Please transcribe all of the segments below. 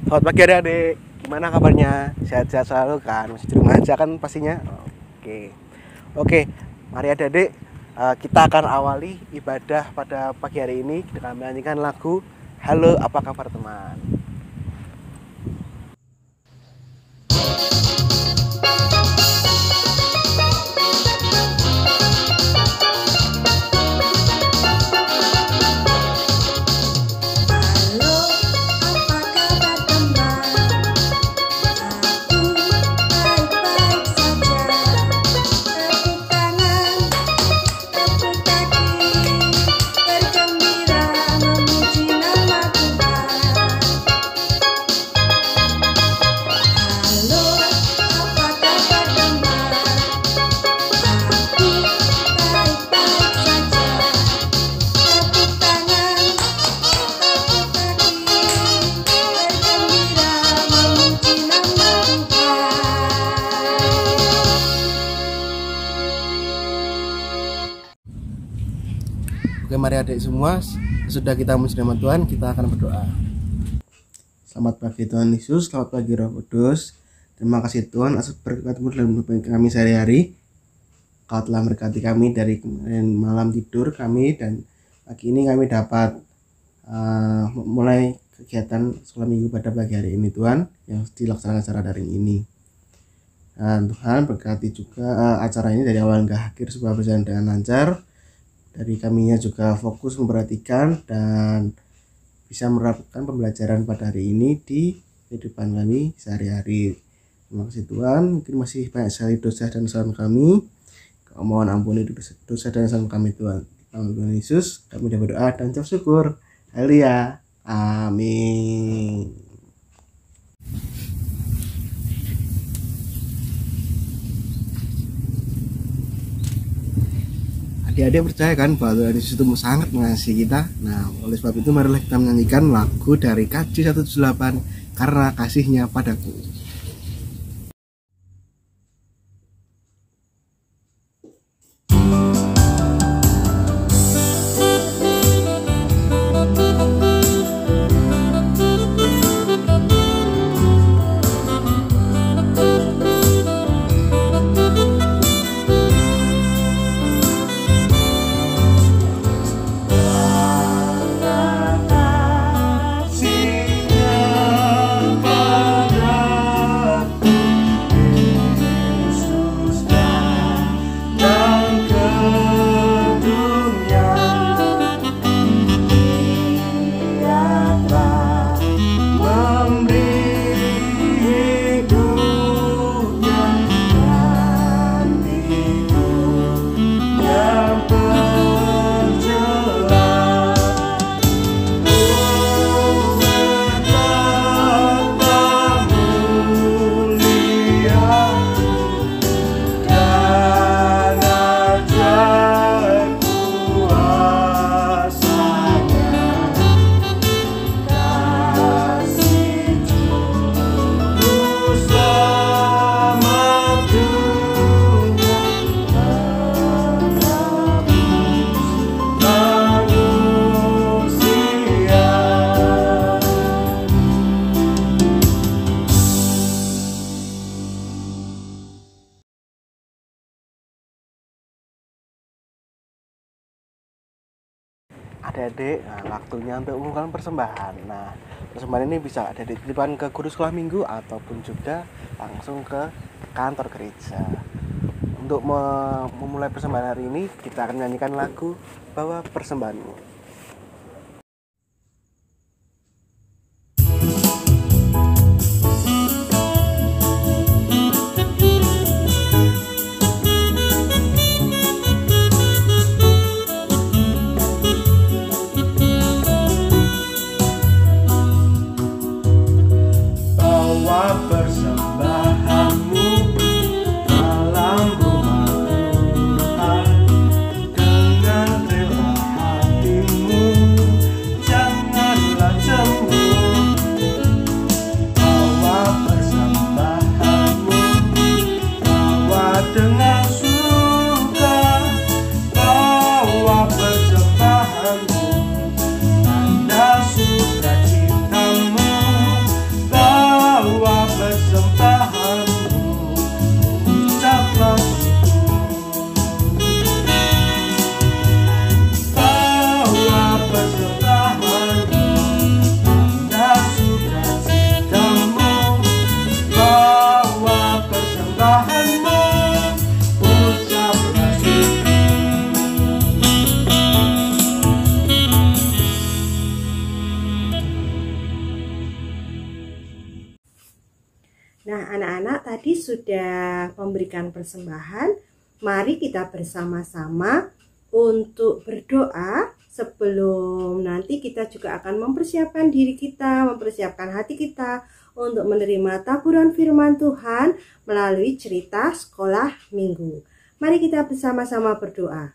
Selamat pagi adik-adik, gimana kabarnya? Sehat-sehat selalu kan? Masih di rumah aja kan pastinya? Oke, oke, mari adik-adik, kita akan awali ibadah pada pagi hari ini dengan menyanyikan lagu Halo Apa Kabar Teman. Oke, mari adik semua, sudah kita memuji nama Tuhan, kita akan berdoa. Selamat pagi Tuhan Yesus, selamat pagi Roh Kudus. Terima kasih Tuhan atas berkat-Mu dalam hidup kami sehari-hari. Kau telah memberkati kami dari kemarin malam tidur kami, dan pagi ini kami dapat mulai kegiatan sekolah minggu pada pagi hari ini Tuhan, yang dilaksanakan secara daring ini. Dan Tuhan berkati juga acara ini dari awal hingga akhir supaya berjalan dengan lancar. Dari kaminya juga fokus memperhatikan dan bisa menerapkan pembelajaran pada hari ini di kehidupan kami sehari-hari. Terima kasih Tuhan, mungkin masih banyak sekali dosa dan kesalahan kami. Kau mohon ampuni dosa dan kesalahan kami Tuhan. Dalam Tuhan Yesus kami sudah berdoa dan ucap syukur. Haleluya. Amin. Adik-adik percaya kan bahwa Tuhan Yesus itu sangat mengasihi kita. Nah, oleh sebab itu marilah kita menyanyikan lagu dari KJ 178, Karena Kasihnya Padaku. Adik-adik, waktunya untuk mengumpulkan persembahan. Nah, persembahan ini bisa adik-adik titipkan ke guru sekolah minggu ataupun juga langsung ke kantor gereja. Untuk memulai persembahan hari ini, kita akan menyanyikan lagu Bawa Persembahanmu. Dengan rela hati Nah, anak-anak tadi sudah memberikan persembahan. Mari kita bersama-sama untuk berdoa sebelum nanti kita juga akan mempersiapkan diri kita, mempersiapkan hati kita untuk menerima taburan firman Tuhan melalui cerita sekolah minggu. Mari kita bersama-sama berdoa.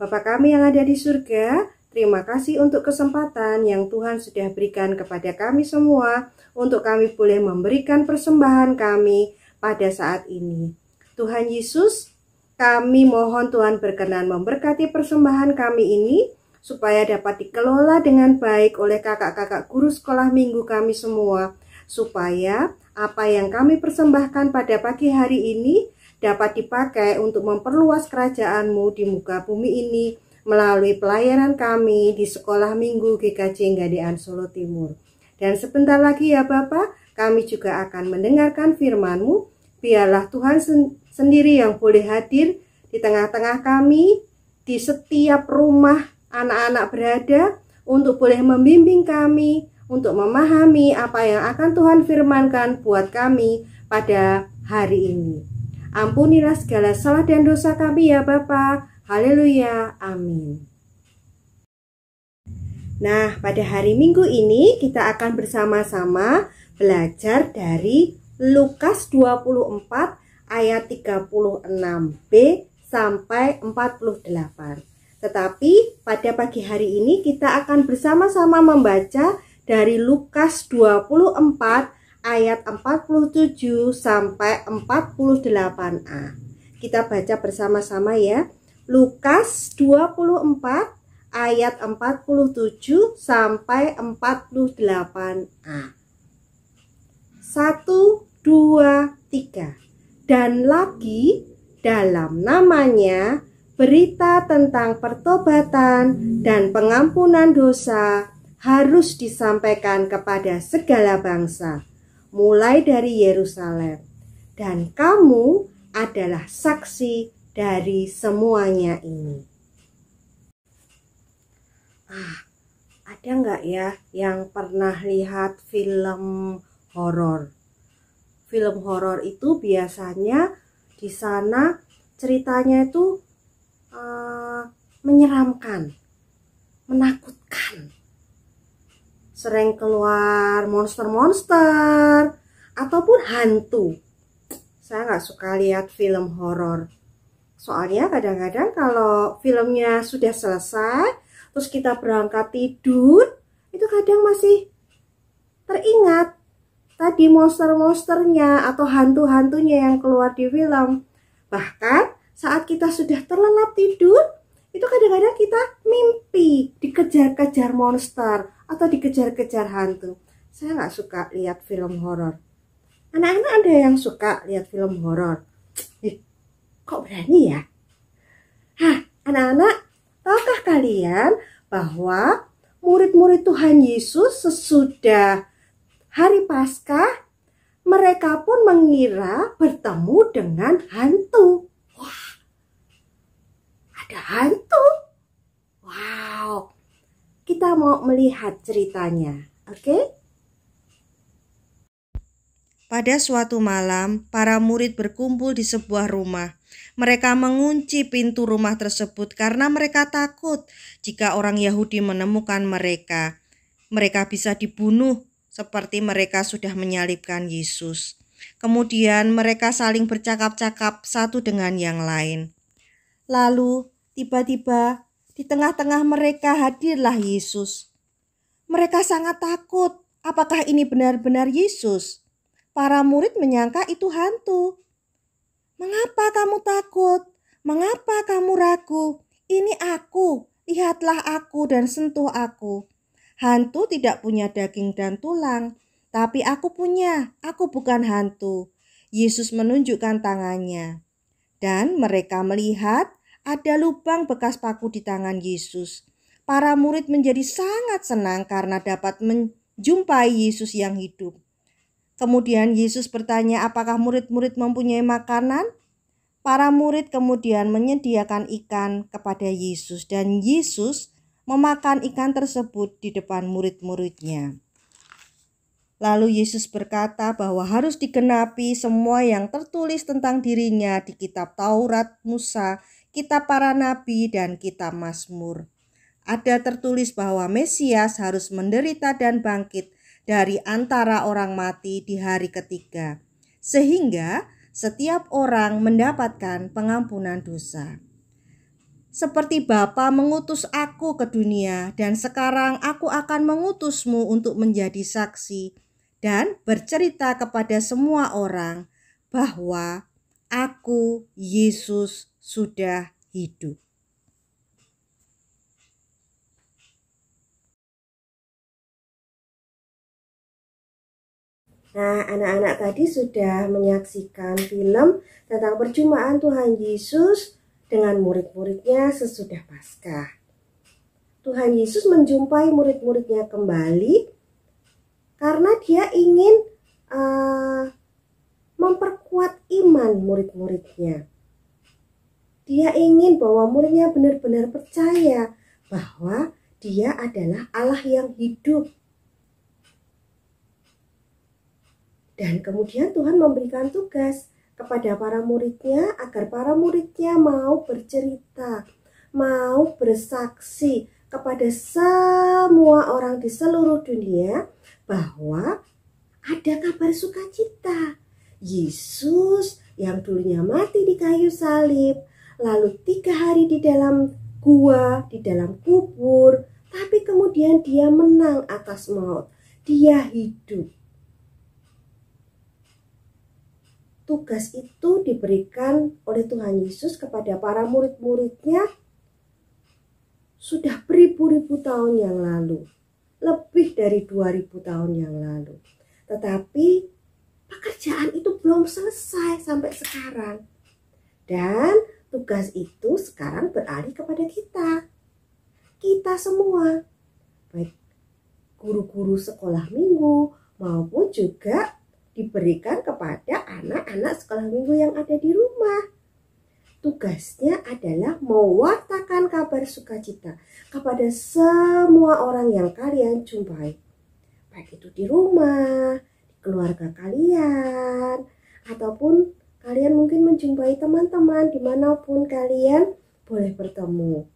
Bapa kami yang ada di surga, terima kasih untuk kesempatan yang Tuhan sudah berikan kepada kami semua untuk kami boleh memberikan persembahan kami pada saat ini. Tuhan Yesus, kami mohon Tuhan berkenan memberkati persembahan kami ini supaya dapat dikelola dengan baik oleh kakak-kakak guru sekolah minggu kami semua, supaya apa yang kami persembahkan pada pagi hari ini dapat dipakai untuk memperluas kerajaan-Mu di muka bumi ini melalui pelayanan kami di sekolah minggu GKJ Nggadean Solo Timur. Dan sebentar lagi ya Bapak, kami juga akan mendengarkan firman-Mu. Biarlah Tuhan sendiri yang boleh hadir di tengah-tengah kami, di setiap rumah anak-anak berada, untuk boleh membimbing kami, untuk memahami apa yang akan Tuhan firmankan buat kami pada hari ini. Ampunilah segala salah dan dosa kami ya Bapa. Haleluya. Amin. Nah, pada hari Minggu ini kita akan bersama-sama belajar dari Lukas 24 ayat 36b sampai 48. Tetapi pada pagi hari ini kita akan bersama-sama membaca dari Lukas 24 ayat 47 sampai 48a. Kita baca bersama-sama ya. Lukas 24 ayat 47 sampai 48a. 1, 2, 3. Dan lagi dalam namanya berita tentang pertobatan dan pengampunan dosa harus disampaikan kepada segala bangsa, mulai dari Yerusalem, dan kamu adalah saksi dari semuanya ini. Ada nggak ya yang pernah lihat film horor? Film horor itu biasanya di sana ceritanya itu menyeramkan, menakutkan. Sering keluar monster-monster ataupun hantu. Saya nggak suka lihat film horor. Soalnya kadang-kadang kalau filmnya sudah selesai, terus kita berangkat tidur, itu kadang masih teringat tadi monster-monsternya atau hantu-hantunya yang keluar di film. Bahkan saat kita sudah terlelap tidur, itu kadang-kadang kita mimpi dikejar-kejar monster atau dikejar-kejar hantu. Saya nggak suka lihat film horor. Anak-anak ada yang suka lihat film horor? Kok berani ya? Anak-anak, tahukah kalian bahwa murid-murid Tuhan Yesus sesudah hari Paskah, mereka pun mengira bertemu dengan hantu. Wah, ada hantu? Wow, kita mau melihat ceritanya, oke? Pada suatu malam, para murid berkumpul di sebuah rumah. Mereka mengunci pintu rumah tersebut karena mereka takut jika orang Yahudi menemukan mereka. Mereka bisa dibunuh seperti mereka sudah menyalibkan Yesus. Kemudian mereka saling bercakap-cakap satu dengan yang lain. Lalu tiba-tiba di tengah-tengah mereka hadirlah Yesus. Mereka sangat takut. Apakah ini benar-benar Yesus? Para murid menyangka itu hantu. Mengapa kamu takut? Mengapa kamu ragu? Ini aku, lihatlah aku dan sentuh aku. Hantu tidak punya daging dan tulang, tapi aku punya, aku bukan hantu. Yesus menunjukkan tangannya. Dan mereka melihat ada lubang bekas paku di tangan Yesus. Para murid menjadi sangat senang karena dapat menjumpai Yesus yang hidup. Kemudian Yesus bertanya apakah murid-murid mempunyai makanan. Para murid kemudian menyediakan ikan kepada Yesus dan Yesus memakan ikan tersebut di depan murid-muridnya. Lalu Yesus berkata bahwa harus digenapi semua yang tertulis tentang dirinya di kitab Taurat Musa, kitab para nabi, dan kitab Mazmur. Ada tertulis bahwa Mesias harus menderita dan bangkit dari antara orang mati di hari ketiga, sehingga setiap orang mendapatkan pengampunan dosa. Seperti Bapa mengutus aku ke dunia, dan sekarang aku akan mengutusmu untuk menjadi saksi dan bercerita kepada semua orang bahwa aku, Yesus, sudah hidup. Nah, anak-anak tadi sudah menyaksikan film tentang perjumpaan Tuhan Yesus dengan murid-muridnya sesudah Paskah. Tuhan Yesus menjumpai murid-muridnya kembali karena dia ingin memperkuat iman murid-muridnya. Dia ingin bahwa muridnya benar-benar percaya bahwa dia adalah Allah yang hidup. Dan kemudian Tuhan memberikan tugas kepada para muridnya agar para muridnya mau bercerita, mau bersaksi kepada semua orang di seluruh dunia bahwa ada kabar sukacita. Yesus yang dulunya mati di kayu salib, lalu 3 hari di dalam gua, di dalam kubur, tapi kemudian dia menang atas maut. Dia hidup. Tugas itu diberikan oleh Tuhan Yesus kepada para murid-muridnya sudah beribu-ribu tahun yang lalu. Lebih dari 2000 tahun yang lalu. Tetapi pekerjaan itu belum selesai sampai sekarang. Dan tugas itu sekarang beralih kepada kita. Kita semua. Baik guru-guru sekolah minggu maupun juga diberikan kepada anak-anak sekolah minggu yang ada di rumah. Tugasnya adalah mewartakan kabar sukacita kepada semua orang yang kalian jumpai. Baik itu di rumah, di keluarga kalian, ataupun kalian mungkin menjumpai teman-teman dimanapun kalian boleh bertemu.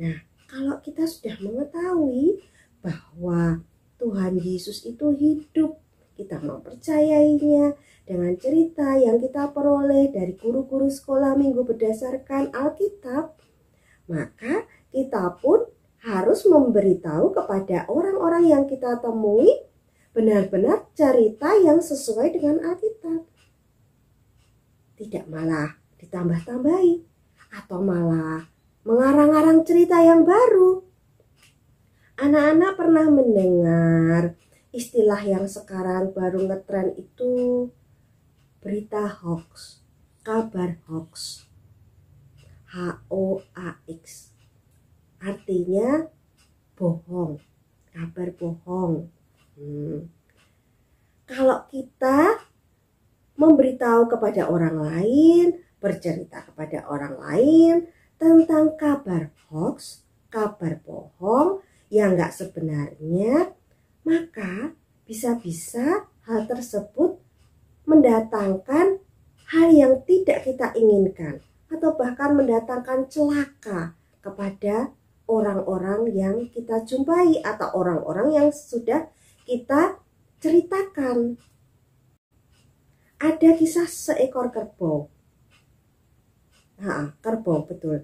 Nah, kalau kita sudah mengetahui bahwa Tuhan Yesus itu hidup, kita mempercayainya dengan cerita yang kita peroleh dari guru-guru sekolah minggu berdasarkan Alkitab, maka kita pun harus memberitahu kepada orang-orang yang kita temui benar-benar cerita yang sesuai dengan Alkitab. Tidak malah ditambah-tambahi atau malah mengarang-arang cerita yang baru. Anak-anak pernah mendengar istilah yang sekarang baru ngetren itu berita hoax, kabar hoax, HOAX, artinya bohong, kabar bohong. Kalau kita memberitahu kepada orang lain, bercerita kepada orang lain tentang kabar hoax, kabar bohong yang nggak sebenarnya, maka bisa-bisa hal tersebut mendatangkan hal yang tidak kita inginkan atau bahkan mendatangkan celaka kepada orang-orang yang kita jumpai atau orang-orang yang sudah kita ceritakan. Ada kisah seekor kerbau. Kerbau, betul.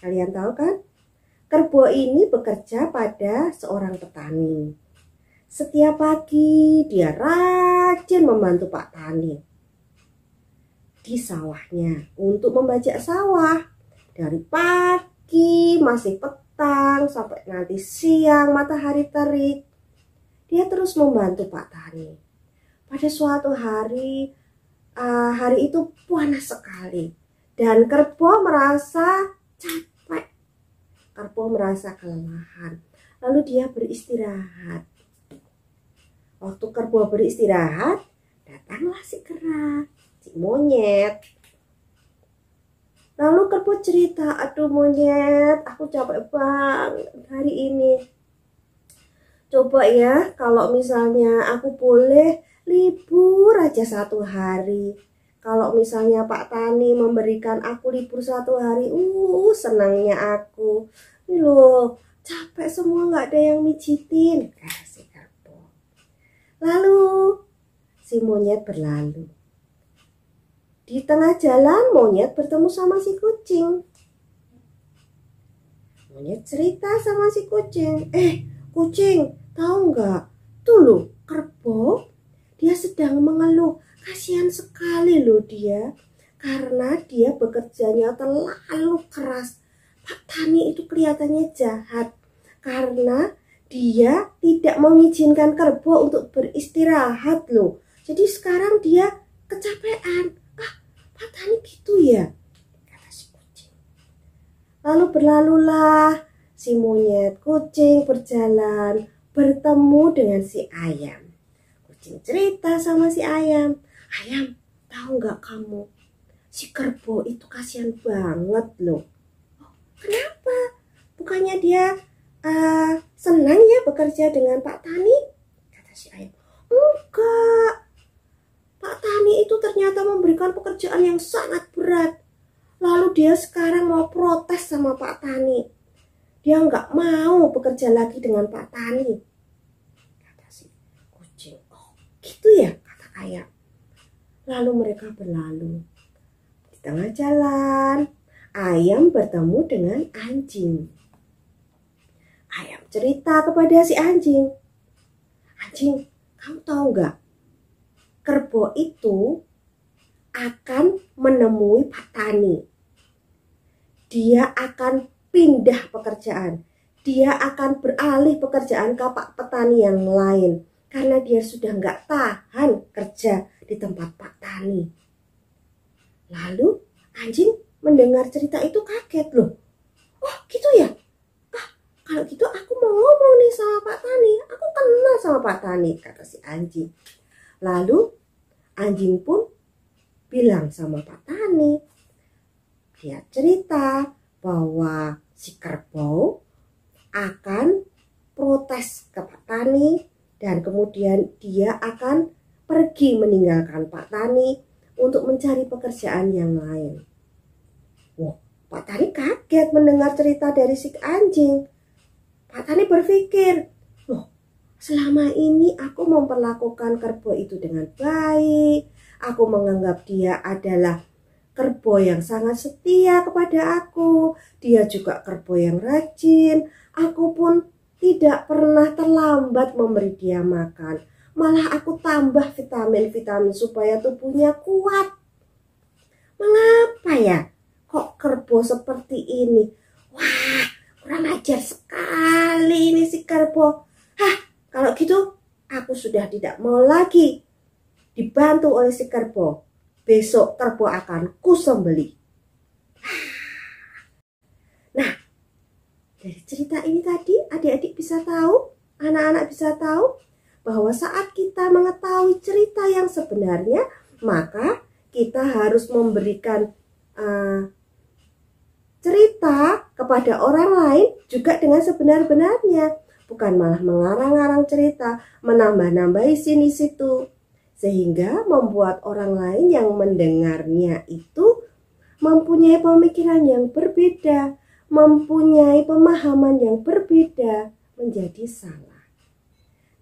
Kalian tahu kan? Kerbau ini bekerja pada seorang petani. Setiap pagi dia rajin membantu Pak Tani di sawahnya untuk membajak sawah. Dari pagi masih petang sampai nanti siang matahari terik. Dia terus membantu Pak Tani. Pada suatu hari, hari itu panas sekali. Dan kerbau merasa capek. Kerbau merasa kelelahan. Lalu dia beristirahat. Waktu kerbau beristirahat, datanglah si kera, si monyet. Lalu kerbau cerita, aduh monyet, aku capek banget hari ini. Coba ya, kalau misalnya aku boleh libur aja 1 hari. Kalau misalnya Pak Tani memberikan aku libur 1 hari, senangnya aku. Ini loh, capek semua nggak ada yang mijitin. Kasih kerbau. Lalu si monyet berlalu. Di tengah jalan monyet bertemu sama si kucing. Monyet cerita sama si kucing. Kucing, tahu nggak? Tuh loh, kerbau, dia sedang mengeluh. Kasihan sekali loh dia. Karena dia bekerjanya terlalu keras. Pak Tani itu kelihatannya jahat. Karena dia tidak mengizinkan kerbau untuk beristirahat loh. Jadi sekarang dia kecapean. Pak Tani gitu ya, kata si kucing. Lalu berlalulah si monyet kucing berjalan bertemu dengan si ayam. Kucing cerita sama si ayam. Ayam, tahu nggak kamu? Si kerbau itu kasihan banget loh. Oh, kenapa? Bukannya dia senang ya bekerja dengan Pak Tani? Kata si ayam. Enggak. Pak Tani itu ternyata memberikan pekerjaan yang sangat berat. Lalu dia sekarang mau protes sama Pak Tani. Dia nggak mau bekerja lagi dengan Pak Tani. Kata si kucing. Oh gitu ya, kata ayam. Lalu mereka berlalu. Di tengah jalan, ayam bertemu dengan anjing. Ayam cerita kepada si anjing. Anjing, kamu tahu nggak? Kerbau itu akan menemui Pak Tani. Dia akan pindah pekerjaan. Dia akan beralih pekerjaan ke Pak Petani yang lain. Karena dia sudah nggak tahan kerja di tempat Pak Tani. Lalu anjing mendengar cerita itu kaget loh. Oh gitu ya? Kalau gitu aku mau ngomong nih sama Pak Tani. Aku kenal sama Pak Tani, kata si anjing. Lalu anjing pun bilang sama Pak Tani. Dia cerita bahwa si kerbau akan protes ke Pak Tani dan kemudian dia akan pergi meninggalkan Pak Tani untuk mencari pekerjaan yang lain. Wah, Pak Tani kaget mendengar cerita dari si anjing. Pak Tani berpikir, selama ini aku memperlakukan kerbau itu dengan baik. Aku menganggap dia adalah kerbau yang sangat setia kepada aku. Dia juga kerbau yang rajin. Aku pun tidak pernah terlambat memberi dia makan. Malah aku tambah vitamin-vitamin supaya tubuhnya kuat. Mengapa ya kok kerbau seperti ini? Wah, kurang ajar sekali ini si kerbau. Kalau gitu, aku sudah tidak mau lagi dibantu oleh si kerbau. Besok kerbau akan kusembelih. Nah, dari cerita ini tadi, adik-adik bisa tahu, anak-anak bisa tahu, bahwa saat kita mengetahui cerita yang sebenarnya, maka kita harus memberikan cerita kepada orang lain juga dengan sebenar-benarnya. Bukan malah mengarang-arang cerita, menambah-nambahi sini-situ. Sehingga membuat orang lain yang mendengarnya itu mempunyai pemikiran yang berbeda, mempunyai pemahaman yang berbeda, menjadi salah.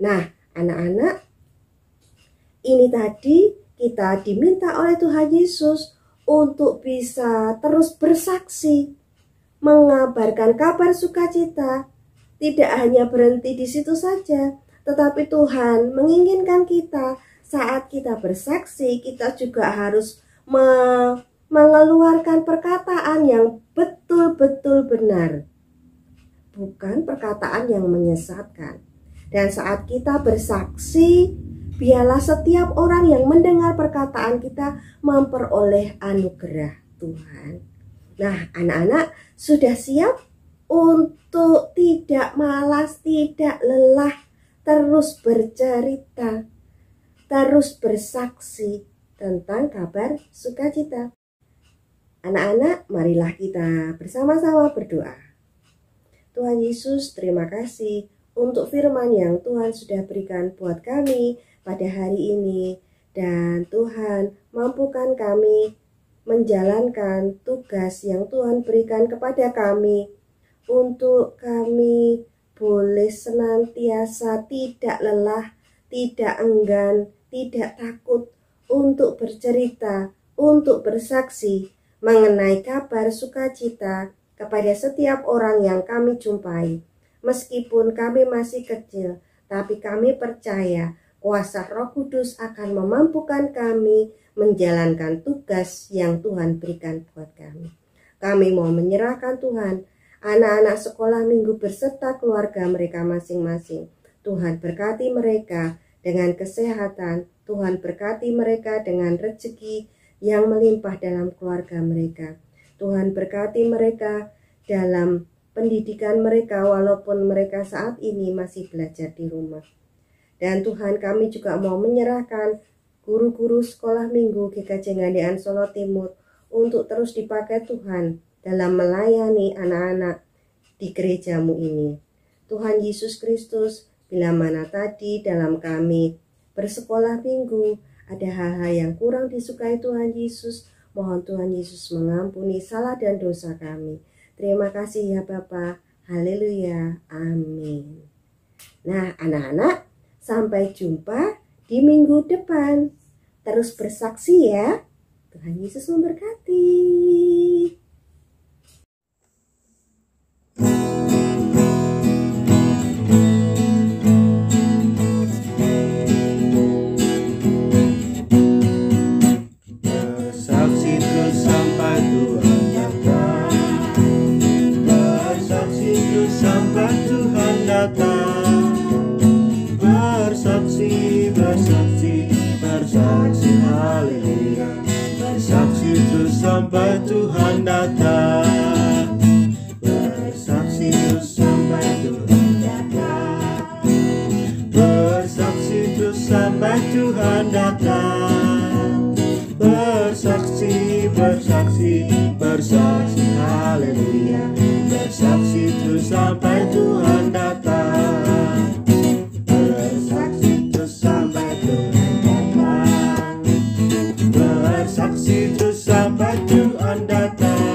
Nah, anak-anak, ini tadi kita diminta oleh Tuhan Yesus untuk bisa terus bersaksi, mengabarkan kabar sukacita. Tidak hanya berhenti di situ saja, tetapi Tuhan menginginkan kita saat kita bersaksi, kita juga harus mengeluarkan perkataan yang betul-betul benar. Bukan perkataan yang menyesatkan. Dan saat kita bersaksi, biarlah setiap orang yang mendengar perkataan kita memperoleh anugerah Tuhan. Nah, anak-anak sudah siap untuk tidak malas, tidak lelah, terus bercerita, terus bersaksi tentang kabar sukacita. Anak-anak, marilah kita bersama-sama berdoa. Tuhan Yesus, terima kasih untuk firman yang Tuhan sudah berikan buat kami pada hari ini. Dan Tuhan mampukan kami menjalankan tugas yang Tuhan berikan kepada kami, untuk kami boleh senantiasa tidak lelah, tidak enggan, tidak takut untuk bercerita, untuk bersaksi mengenai kabar sukacita kepada setiap orang yang kami jumpai. Meskipun kami masih kecil, tapi kami percaya kuasa Roh Kudus akan memampukan kami menjalankan tugas yang Tuhan berikan buat kami. Kami mau menyerahkan Tuhan anak-anak sekolah minggu beserta keluarga mereka masing-masing. Tuhan berkati mereka dengan kesehatan, Tuhan berkati mereka dengan rezeki yang melimpah dalam keluarga mereka. Tuhan berkati mereka dalam pendidikan mereka walaupun mereka saat ini masih belajar di rumah. Dan Tuhan, kami juga mau menyerahkan guru-guru sekolah minggu GKJ Ngandekan Solo Timur untuk terus dipakai Tuhan dalam melayani anak-anak di gerejamu ini. Tuhan Yesus Kristus, bila mana tadi dalam kami bersekolah minggu ada hal-hal yang kurang disukai Tuhan Yesus, mohon Tuhan Yesus mengampuni salah dan dosa kami. Terima kasih ya Bapa. Haleluya. Amin. Nah anak-anak, sampai jumpa di minggu depan. Terus bersaksi ya. Tuhan Yesus memberkati. Bersaksi terus sampai Tuhan datang. Bersaksi terus sampai Tuhan datang. Bersaksi, bersaksi, bersaksi, haleluya. Bersaksi terus sampai Tuhan datang. Bersaksi terus sampai Tuhan datang. Bersaksi terus sampai Tuhan datang. Bersaksi, bersaksi, bersaksi, haleluya. Bersaksi terus sampai Tuhan datang. Bersaksi terus sampai Tuhan datang. Bersaksi terus sampai Tuhan datang.